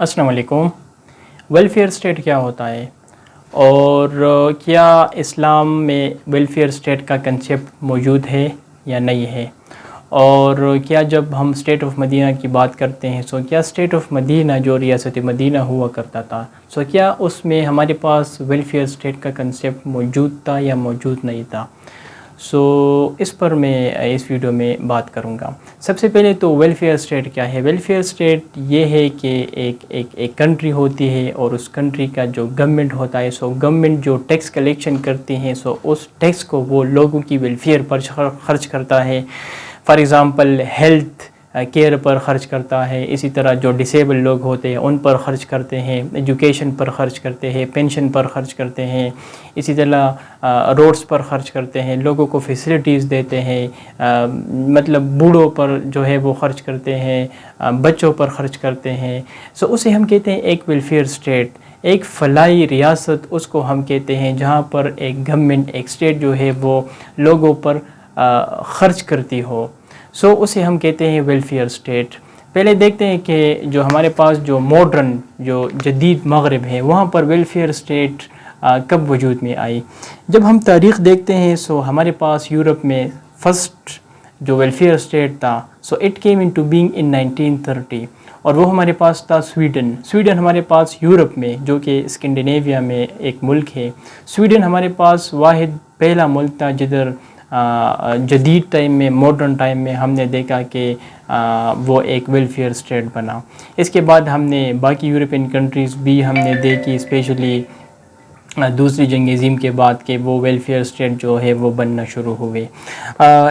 السلام علیکم۔ Welfare state کیا ہوتا ہے اور کیا اسلام میں ویلفیئر اسٹیٹ کا کنسیپٹ موجود ہے یا نہیں ہے، اور کیا جب ہم اسٹیٹ آف مدینہ کی بات کرتے ہیں کیا اسٹیٹ آف مدینہ جو ریاست مدینہ ہوا کرتا تھا کیا اس میں ہمارے پاس ویلفیئر اسٹیٹ کا کنسیپٹ موجود تھا یا موجود نہیں تھا؟ اس پر میں اس ویڈیو میں بات کروں گا۔ سب سے پہلے تو ویلفیئر اسٹیٹ کیا ہے؟ ویلفیئر اسٹیٹ یہ ہے کہ ایک کنٹری ہوتی ہے اور اس کنٹری کا جو گورنمنٹ ہوتا ہے گورنمنٹ جو ٹیکس کلیکشن کرتی ہیں اس ٹیکس کو وہ لوگوں کی ویلفیئر پر خرچ کرتا ہے۔ فار ایگزامپل ہیلتھ کیئر پر خرچ کرتا ہے، اسی طرح جو ڈسیبل لوگ ہوتے ہیں ان پر خرچ کرتے ہیں، ایجوکیشن پر خرچ کرتے ہیں، پینشن پر خرچ کرتے ہیں، اسی طرح روڈز پر خرچ کرتے ہیں، لوگوں کو فیسلٹیز دیتے ہیں، مطلب بوڑھوں پر جو ہے وہ خرچ کرتے ہیں، بچوں پر خرچ کرتے ہیں۔ اسے ہم کہتے ہیں ایک ویلفیئر اسٹیٹ، ایک فلاحی ریاست اس کو ہم کہتے ہیں جہاں پر ایک گورنمنٹ ایک اسٹیٹ جو ہے وہ لوگوں پر خرچ کرتی ہو، اسے ہم کہتے ہیں ویلفیئر اسٹیٹ۔ پہلے دیکھتے ہیں کہ جو ہمارے پاس جو ماڈرن جو جدید مغرب ہے وہاں پر ویلفیئر اسٹیٹ کب وجود میں آئی۔ جب ہم تاریخ دیکھتے ہیں ہمارے پاس یورپ میں فرسٹ جو ویلفیئر اسٹیٹ تھا it came into being in 1930، اور وہ ہمارے پاس تھا سویڈن ہمارے پاس یورپ میں جو کہ اسکینڈینیویا میں ایک ملک ہے۔ سویڈن ہمارے پاس واحد پہلا ملک تھا جدھر جدید ٹائم میں ماڈرن ٹائم میں ہم نے دیکھا کہ وہ ایک ویلفیئر اسٹیٹ بنا۔ اس کے بعد ہم نے باقی یورپین کنٹریز بھی ہم نے دیکھی، اسپیشلی دوسری جنگ عظیم کے بعد کہ وہ ویلفیئر اسٹیٹ جو ہے وہ بننا شروع ہوئے۔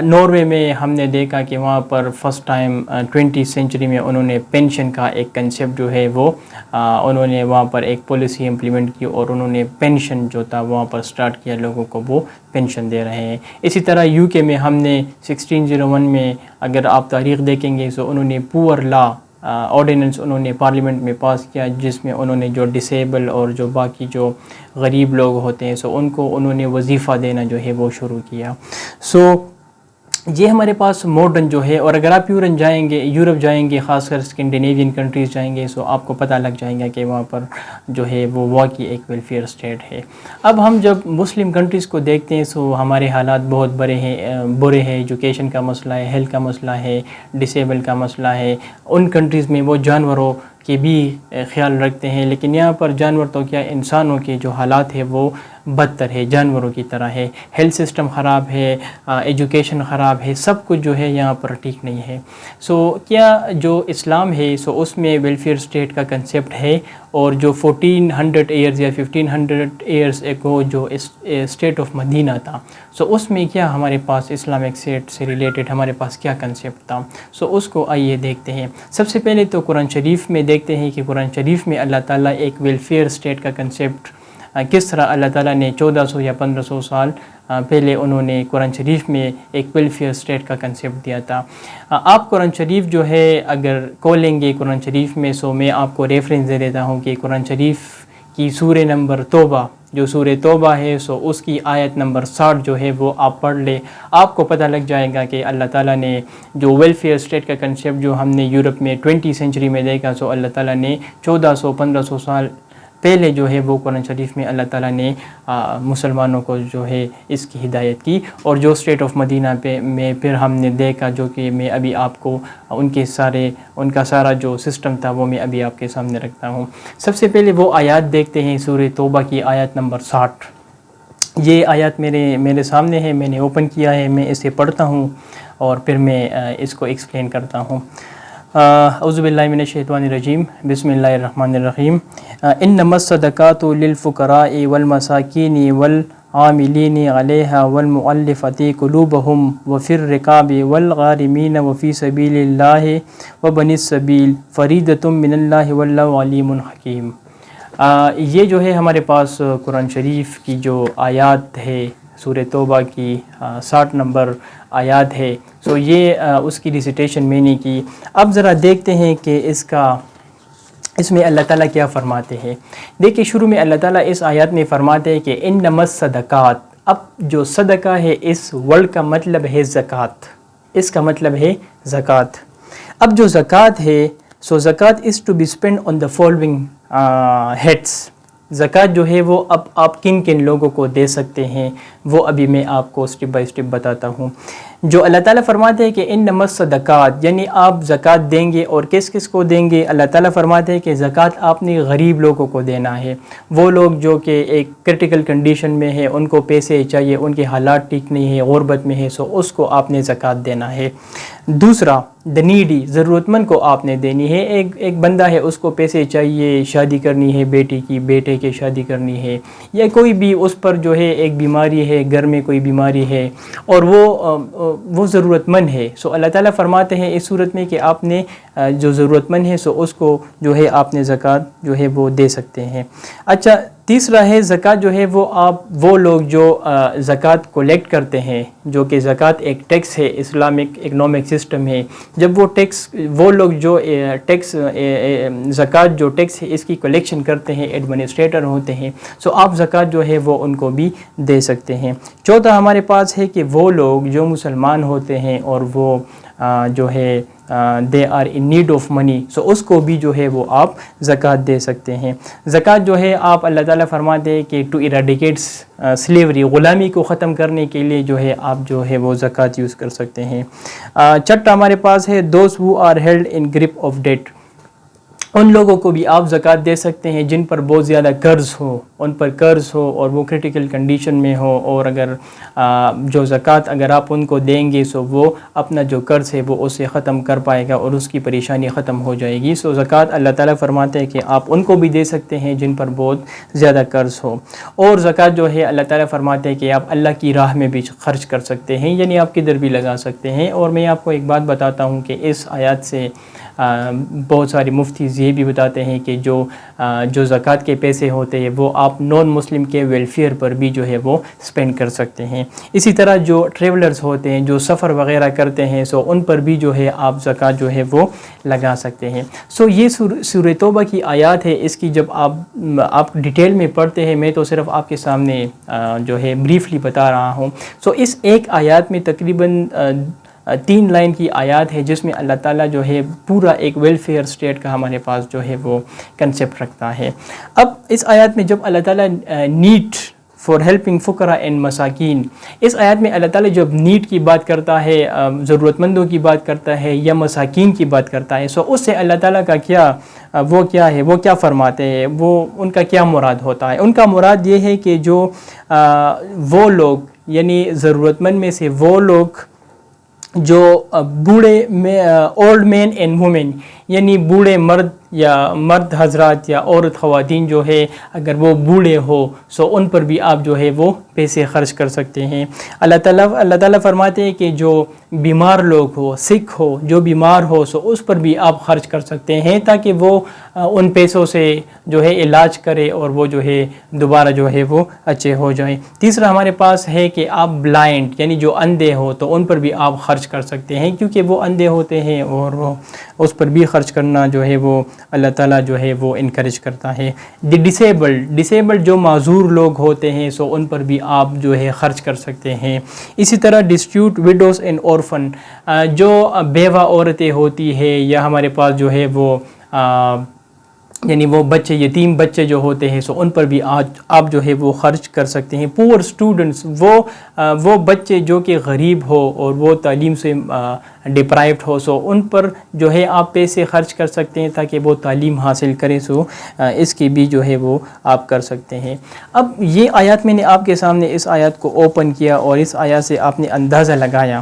ناروے میں ہم نے دیکھا کہ وہاں پر فرسٹ ٹائم 20 سینچری میں انہوں نے پینشن کا ایک کنسیپٹ جو ہے وہ انہوں نے وہاں پر ایک پالیسی امپلیمنٹ کی اور انہوں نے پینشن جو تھا وہاں پر سٹارٹ کیا، لوگوں کو وہ پینشن دے رہے ہیں۔ اسی طرح یو کے میں ہم نے 1601 میں اگر آپ تاریخ دیکھیں گے انہوں نے پور لا آرڈیننس انہوں نے پارلیمنٹ میں پاس کیا، جس میں انہوں نے جو ڈسیبل اور جو باقی جو غریب لوگ ہوتے ہیں ان کو انہوں نے وظیفہ دینا جو ہے وہ شروع کیا۔ یہ ہمارے پاس ماڈرن جو ہے، اور اگر آپ یورپ جائیں گے خاص کر اسکینڈینیوین کنٹریز جائیں گے آپ کو پتہ لگ جائیں گا کہ وہاں پر جو ہے وہ واقعی ایک ویلفیئر اسٹیٹ ہے۔ اب ہم جب مسلم کنٹریز کو دیکھتے ہیں ہمارے حالات بہت برے ہیں، ایجوکیشن کا مسئلہ ہے، ہیلتھ کا مسئلہ ہے، ڈسیبل کا مسئلہ ہے۔ ان کنٹریز میں وہ جانوروں کے بھی خیال رکھتے ہیں، لیکن یہاں پر جانور تو کیا انسانوں کے جو حالات ہے وہ بدتر ہے، جانوروں کی طرح ہے۔ ہیلتھ سسٹم خراب ہے، ایجوکیشن خراب ہے، سب کچھ جو ہے یہاں پر ٹھیک نہیں ہے۔ کیا جو اسلام ہے اس میں ویلفیئر اسٹیٹ کا کنسیپٹ ہے، اور جو 1400 ایئرز یا 1500 ایئرز ایگو جو اسٹیٹ آف مدینہ تھا اس میں کیا ہمارے پاس اسلامک اسٹیٹ سے ریلیٹڈ ہمارے پاس کیا کنسیپٹ تھا، اس کو آئیے دیکھتے ہیں۔ سب سے پہلے تو قرآن شریف میں دیکھتے ہیں کہ قرآن شریف میں اللہ تعالیٰ ایک ویلفیئر اسٹیٹ کا کنسیپٹ کس طرح اللہ تعالیٰ نے 1400 یا 1500 سال پہلے انہوں نے قرآن شریف میں ایک ویلفیئر اسٹیٹ کا کنسیپٹ دیا تھا۔ آپ قرآن شریف جو ہے اگر کھولیں گے قرآن شریف میں میں آپ کو ریفرنس دے دیتا ہوں کہ قرآن شریف کی سورہ نمبر توبہ جو سورہ توبہ ہے اس کی آیت نمبر 60 جو ہے وہ آپ پڑھ لیں، آپ کو پتہ لگ جائے گا کہ اللہ تعالیٰ نے جو ویلفیئر اسٹیٹ کا کنسیپٹ جو ہم نے یورپ میں 20 سینچری میں دیکھا اللہ تعالیٰ نے 1400-1500 سال پہلے جو ہے وہ قرآن شریف میں اللہ تعالیٰ نے مسلمانوں کو جو ہے اس کی ہدایت کی، اور جو اسٹیٹ آف مدینہ میں پھر ہم نے دیکھا جو کہ میں ابھی آپ کو ان کا سارا جو سسٹم تھا وہ میں ابھی آپ کے سامنے رکھتا ہوں۔ سب سے پہلے وہ آیات دیکھتے ہیں، سورہ توبہ کی آیت نمبر 60۔ یہ آیات میرے سامنے ہے، میں نے اوپن کیا ہے، میں اسے پڑھتا ہوں اور پھر میں اس کو ایکسپلین کرتا ہوں۔ اعوذ باللہ من الشیطان الرجیم، بسم اللہ الرحمن الرحیم۔ انما الصدقات للفقراء والمساکین والعاملین علیہا والمؤلفۃ قلوبہم وفی الرقاب والغارمین وفی سبیل اللہ وبنی السبیل فریضۃ من اللہ واللہ علیم حکیم۔ یہ جو ہے ہمارے پاس قرآن شریف کی جو آیات ہے سورہ توبہ کی 60 نمبر آیات ہے، یہ اس کی ریسیٹیشن میں نے کی۔ اب ذرا دیکھتے ہیں کہ اس میں اللہ تعالیٰ کیا فرماتے ہیں۔ دیکھیں شروع میں اللہ تعالیٰ اس آیات میں فرماتے ہیں کہ انما الصدقات۔ اب جو صدقہ ہے اس ورڈ کا مطلب ہے زکوٰۃ، اس کا مطلب ہے زکوٰۃ۔ اب جو زکوٰۃ ہے سو زکوٰۃ is to be spend on the following heads. زکوٰۃ جو ہے وہ اب آپ کن کن لوگوں کو دے سکتے ہیں وہ ابھی میں آپ کو اسٹیپ بائی اسٹیپ بتاتا ہوں. جو اللہ تعالیٰ فرماتے ہیں کہ انما الصدقات، یعنی آپ زکوٰۃ دیں گے اور کس کس کو دیں گے. اللہ تعالیٰ فرماتے ہیں کہ زکوٰۃ آپ نے غریب لوگوں کو دینا ہے. وہ لوگ جو کہ ایک کرٹیکل کنڈیشن میں ہے، ان کو پیسے چاہیے، ان کے حالات ٹھیک نہیں ہے، غربت میں ہے، سو اس کو آپ نے زکوٰۃ دینا ہے. دوسرا دا نیڈی، ضرورت مند کو آپ نے دینی ہے. ایک بندہ ہے، اس کو پیسے چاہیے، شادی کرنی ہے بیٹی کی، بیٹے کی شادی کرنی ہے، یا کوئی بھی اس پر جو ہے ایک بیماری ہے، گھر میں کوئی بیماری ہے اور وہ ضرورت مند ہے. سو اللہ تعالیٰ فرماتے ہیں اس صورت میں کہ آپ نے جو ضرورت مند ہے سو اس کو جو ہے آپ نے زکوٰۃ جو ہے وہ دے سکتے ہیں. اچھا، تیسرا ہے زکوٰۃ جو ہے وہ لوگ جو زکوٰۃ کولیکٹ کرتے ہیں، جو کہ زکوٰۃ ایک ٹیکس ہے، اسلامک اکنامک سسٹم ہے. جب وہ لوگ جو ٹیکس زکوٰۃ جو ٹیکس ہے اس کی کلیکشن کرتے ہیں، ایڈمنسٹریٹر ہوتے ہیں، سو آپ زکوٰۃ جو ہے وہ ان کو بھی دے سکتے ہیں. چوتھا ہمارے پاس ہے کہ وہ لوگ جو مسلمان ہوتے ہیں اور وہ جو ہے they are in need of money, so اس کو بھی جو ہے وہ آپ زکوٰۃ دے سکتے ہیں. زکوٰۃ جو ہے آپ اللہ تعالیٰ فرماتے ہیں کہ ٹو ایراڈیکیٹ سلیوری، غلامی کو ختم کرنے کے لیے جو ہے آپ جو ہے وہ زکوٰۃ یوز کر سکتے ہیں. چھٹا ہمارے پاس ہے those who are held in grip of debt. ان لوگوں کو بھی آپ زکوٰۃ دے سکتے ہیں جن پر بہت زیادہ قرض ہو، ان پر قرض ہو اور وہ کرٹیکل کنڈیشن میں ہو، اور اگر جو زکوٰۃ اگر آپ ان کو دیں گے سو وہ اپنا جو قرض ہے وہ اسے ختم کر پائے گا اور اس کی پریشانی ختم ہو جائے گی. سو زکوٰۃ اللہ تعالیٰ فرماتے ہیں کہ آپ ان کو بھی دے سکتے ہیں جن پر بہت زیادہ قرض ہو. اور زکوٰۃ جو ہے اللہ تعالیٰ فرماتے ہیں کہ آپ اللہ کی راہ میں بھی خرچ کر سکتے ہیں، یعنی آپ کدھر بھی لگا سکتے ہیں. اور میں آپ کو ایک بات بتاتا ہوں کہ اس آیات سے بہت سارے مفتیز یہ بھی بتاتے ہیں کہ جو زکوٰۃ کے پیسے ہوتے ہیں وہ آپ نان مسلم کے ویلفیئر پر بھی جو ہے وہ اسپینڈ کر سکتے ہیں. اسی طرح جو ٹریولرز ہوتے ہیں، جو سفر وغیرہ کرتے ہیں، سو ان پر بھی جو ہے آپ زکوٰۃ جو ہے وہ لگا سکتے ہیں. سو یہ سورہ توبہ کی آیات ہے. اس کی جب آپ ڈیٹیل میں پڑھتے ہیں، میں تو صرف آپ کے سامنے جو ہے بریفلی بتا رہا ہوں. سو اس ایک آیات میں تقریباً 3 لائن کی آیات ہے جس میں اللہ تعالیٰ جو ہے پورا ایک ویلفیئر اسٹیٹ کا ہمارے پاس جو ہے وہ کنسیپٹ رکھتا ہے. اب اس آیات میں جب اللہ تعالیٰ نیڈ فار ہیلپنگ فقراء اینڈ مساکین، اس آیات میں اللہ تعالیٰ جب نیڈ کی بات کرتا ہے، ضرورت مندوں کی بات کرتا ہے یا مساکین کی بات کرتا ہے، سو اس سے اللہ تعالیٰ کا وہ کیا فرماتے ہیں، ان کا کیا مراد ہوتا ہے. ان کا مراد یہ ہے کہ جو وہ لوگ، یعنی ضرورت مند میں سے وہ لوگ جو بوڑھے اولڈ مین اینڈ وومین، یعنی بوڑھے مرد یا مرد حضرات یا عورت خواتین جو ہے اگر وہ بوڑھے ہو سو ان پر بھی آپ جو ہے وہ پیسے خرچ کر سکتے ہیں. اللہ تعالیٰ فرماتے ہیں کہ جو بیمار لوگ ہو، سکھ ہو، جو بیمار ہو سو اس پر بھی آپ خرچ کر سکتے ہیں تاکہ وہ ان پیسوں سے جو ہے علاج کرے اور وہ جو ہے دوبارہ جو ہے وہ اچھے ہو جائیں. تیسرا ہمارے پاس ہے کہ آپ بلائنڈ، یعنی جو اندھے ہو تو ان پر بھی آپ خرچ کر سکتے ہیں کیونکہ وہ اندھے ہوتے ہیں اور وہ اس پر بھی خرچ کرنا جو ہے وہ اللہ تعالیٰ جو ہے وہ انکریج کرتا ہے. ڈسیبلڈ جو معذور لوگ ہوتے ہیں سو ان پر بھی آپ جو ہے خرچ کر سکتے ہیں. اسی طرح ڈسٹیوٹ ویڈوز اینڈ اورفن، جو بیوہ عورتیں ہوتی ہے یا ہمارے پاس جو ہے وہ یعنی وہ بچے، یتیم بچے جو ہوتے ہیں سو ان پر بھی آپ جو ہے وہ خرچ کر سکتے ہیں. پور اسٹوڈنٹس، وہ بچے جو کہ غریب ہو اور وہ تعلیم سے ڈپرائیوڈ ہو سو ان پر جو ہے آپ پیسے خرچ کر سکتے ہیں تاکہ وہ تعلیم حاصل کریں. سو اس کی بھی جو ہے وہ آپ کر سکتے ہیں. اب یہ آیات میں نے آپ کے سامنے اس آیات کو اوپن کیا اور اس آیات سے آپ نے اندازہ لگایا.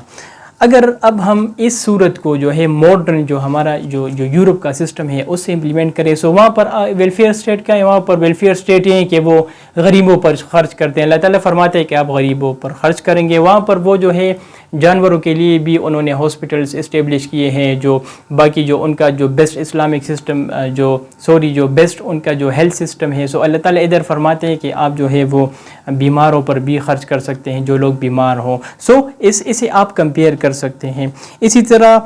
اگر اب ہم اس صورت کو جو ہے ماڈرن جو ہمارا جو یورپ کا سسٹم ہے اس سے امپلیمنٹ کریں سو وہاں پر ویلفیئر اسٹیٹ کا ہے. وہاں پر ویلفیئر اسٹیٹ یہ ہے کہ وہ غریبوں پر خرچ کرتے ہیں. اللہ تعالیٰ فرماتے ہیں کہ آپ غریبوں پر خرچ کریں گے. وہاں پر وہ جو ہے جانوروں کے لیے بھی انہوں نے ہاسپٹلس اسٹیبلش کیے ہیں، جو باقی جو ان کا جو بیسٹ اسلامک سسٹم جو بیسٹ ان کا جو ہیلتھ سسٹم ہے. سو اللہ تعالیٰ ادھر فرماتے ہیں کہ آپ جو ہے وہ بیماروں پر بھی خرچ کر سکتے ہیں، جو لوگ بیمار ہوں. سو اسے آپ کمپیئر کر سکتے ہیں. اسی طرح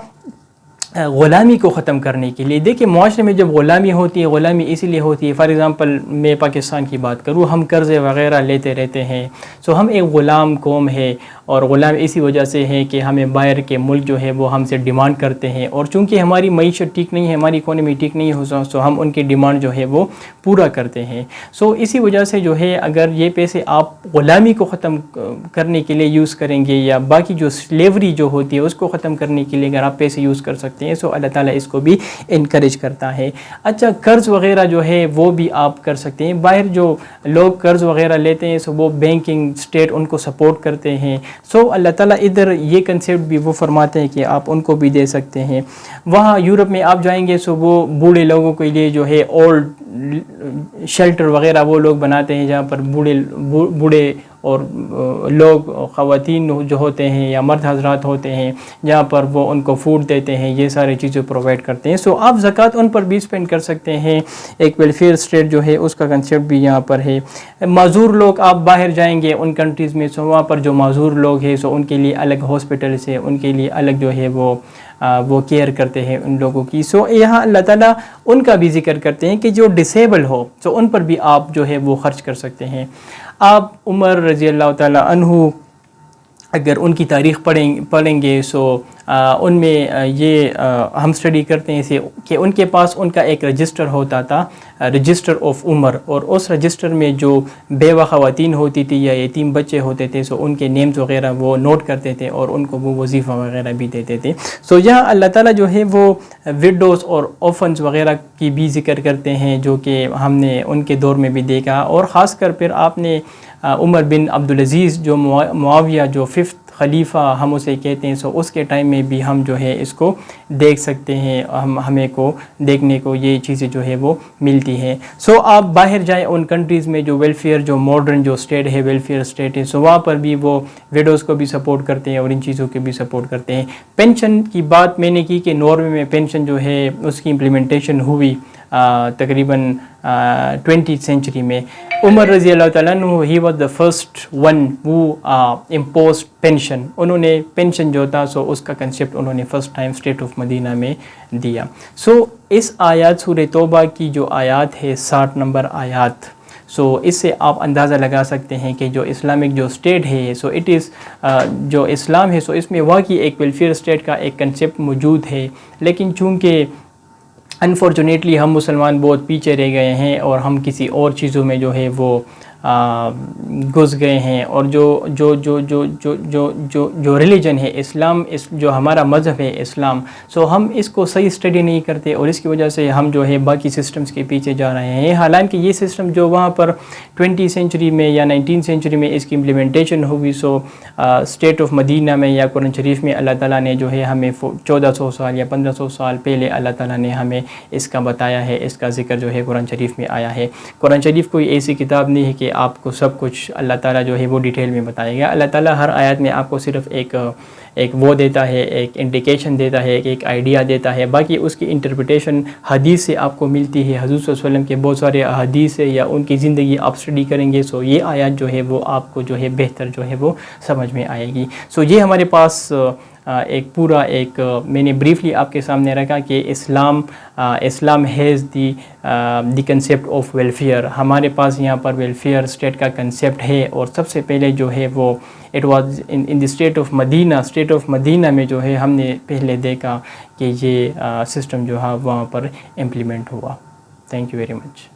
غلامی کو ختم کرنے کے لیے. دیکھیں معاشرے میں جب غلامی ہوتی ہے, غلامی اسی لیے ہوتی ہے, فار ایگزامپل میں پاکستان کی بات کروں, ہم قرضے وغیرہ لیتے رہتے ہیں, سو ہم ایک غلام قوم ہے, اور غلام اسی وجہ سے ہے کہ ہمیں باہر کے ملک جو ہے وہ ہم سے ڈیمانڈ کرتے ہیں, اور چونکہ ہماری معیشت ٹھیک نہیں ہے, ہماری اکانومی ٹھیک نہیں ہو سو ہم ان کی ڈیمانڈ جو ہے وہ پورا کرتے ہیں. سو اسی وجہ سے جو ہے اگر یہ پیسے آپ غلامی کو ختم کرنے کے لیے یوز کریں گے, یا باقی جو سلیوری جو ہوتی ہے اس کو ختم کرنے کے لیے اگر آپ پیسے یوز کر سکتے ہیں, سو اللہ تعالیٰ اس کو بھی انکریج کرتا ہے. اچھا, قرض وغیرہ جو ہے وہ بھی آپ کر سکتے ہیں. باہر جو لوگ قرض وغیرہ لیتے ہیں سو وہ بینکنگ اسٹیٹ ان کو سپورٹ کرتے ہیں, سو اللہ تعالیٰ ادھر یہ کنسیپٹ بھی وہ فرماتے ہیں کہ آپ ان کو بھی دے سکتے ہیں. وہاں یورپ میں آپ جائیں گے سو وہ بوڑھے لوگوں کے لیے جو ہے اولڈ شیلٹر وغیرہ وہ لوگ بناتے ہیں, جہاں پر بوڑھے اور لوگ, خواتین جو ہوتے ہیں یا مرد حضرات ہوتے ہیں, جہاں پر وہ ان کو فوڈ دیتے ہیں, یہ ساری چیزیں پرووائڈ کرتے ہیں. سو آپ زکوٰۃ ان پر بھی اسپینڈ کر سکتے ہیں. ایک ویلفیئر اسٹیٹ جو ہے اس کا کنسیپٹ بھی یہاں پر ہے. معذور لوگ, آپ باہر جائیں گے ان کنٹریز میں, سو وہاں پر جو معذور لوگ ہیں سو ان کے لیے الگ ہاسپٹلس ہے, ان کے لیے الگ جو ہے وہ کیئر کرتے ہیں ان لوگوں کی. سو یہاں اللہ تعالیٰ ان کا بھی ذکر کرتے ہیں کہ جو ڈسیبل ہو سو ان پر بھی آپ جو ہے وہ خرچ کر سکتے ہیں. آپ عمر رضی اللہ تعالیٰ عنہ اگر ان کی تاریخ پڑھیں گے سو ان میں یہ ہم اسٹڈی کرتے ہیں کہ ان کے پاس ان کا ایک رجسٹر ہوتا تھا, رجسٹر آف عمر, اور اس رجسٹر میں جو بیوہ خواتین ہوتی تھی یا یتیم بچے ہوتے تھے سو ان کے نیمز وغیرہ وہ نوٹ کرتے تھے اور ان کو وہ وظیفہ وغیرہ بھی دیتے تھے. سو یہاں اللہ تعالیٰ جو ہے وہ وڈوز اور آرفنز وغیرہ کی بھی ذکر کرتے ہیں, جو کہ ہم نے ان کے دور میں بھی دیکھا, اور خاص کر پھر آپ نے عمر بن عبدالعزیز جو معاویہ جو 5th خلیفہ ہم اسے کہتے ہیں, سو اس کے ٹائم میں بھی ہم جو ہے اس کو دیکھ سکتے ہیں, ہمیں کو دیکھنے کو یہ چیزیں جو ہے وہ ملتی ہیں. سو آپ باہر جائیں ان کنٹریز میں جو ویلفیئر, جو ماڈرن جو اسٹیٹ ہے, ویلفیئر اسٹیٹ ہے, سو وہاں پر بھی وہ ویڈوز کو بھی سپورٹ کرتے ہیں اور ان چیزوں کے بھی سپورٹ کرتے ہیں. پینشن کی بات میں نے کی کہ ناروے میں پینشن جو ہے اس کی امپلیمنٹیشن ہوئی تقریباً 20th سینچری میں. عمر رضی اللہ تعالیٰ عنہ he was the first one who imposed pension. انہوں نے پینشن جو تھا سو اس کا کنسیپٹ انہوں نے first time state of Medina میں دیا. سو اس آیات سورہ توبہ کی جو آیات ہے 60 نمبر آیات, سو اس سے آپ اندازہ لگا سکتے ہیں کہ جو اسلامک جو اسٹیٹ ہے سو اٹ از جو اسلام ہے سو اس میں واقعی ایک ویلفیئر اسٹیٹ کا ایک کنسیپٹ موجود ہے. لیکن چونکہ انفارچونیٹلی ہم مسلمان بہت پیچھے رہ گئے ہیں اور ہم کسی اور چیزوں میں جو ہے وہ گھس گئے ہیں, اور جو ریلیجن ہے اسلام, جو ہمارا مذہب ہے اسلام, سو ہم اس کو صحیح اسٹڈی نہیں کرتے, اور اس کی وجہ سے ہم جو ہے باقی سسٹمز کے پیچھے جا رہے ہیں. حالانکہ یہ سسٹم جو وہاں پر 20th سینچری میں یا 19th سینچری میں اس کی امپلیمنٹیشن ہوئی, سو اسٹیٹ آف مدینہ میں یا قرآن شریف میں اللہ تعالیٰ نے جو ہے ہمیں 1400 سال یا 1500 سال پہلے اللہ تعالیٰ نے ہمیں اس کا بتایا ہے, اس کا ذکر جو ہے قرآن شریف میں آیا ہے. قرآن شریف کوئی ایسی کتاب نہیں ہے کہ آپ کو سب کچھ اللہ تعالیٰ جو ہے وہ ڈیٹیل میں بتائے گا. اللہ تعالیٰ ہر آیت میں آپ کو صرف ایک وہ دیتا ہے, ایک انڈیکیشن دیتا ہے, ایک آئیڈیا دیتا ہے, باقی اس کی انٹرپریٹیشن حدیث سے آپ کو ملتی ہے. حضور صلی اللہ علیہ وسلم کے بہت سارے حدیث ہے یا ان کی زندگی آپ اسٹڈی کریں گے سو یہ آیات جو ہے وہ آپ کو جو ہے بہتر جو ہے وہ سمجھ میں آئے گی. سو یہ ہمارے پاس میں نے بریفلی آپ کے سامنے رکھا کہ Islam has the concept of welfare. ہمارے پاس یہاں پر ویلفیئر اسٹیٹ کا کنسیپٹ ہے, اور سب سے پہلے جو ہے وہ it was in the state of Medina میں جو ہے ہم نے پہلے دیکھا کہ یہ سسٹم جو ہے وہاں پر امپلیمنٹ ہوا. Thank you very much.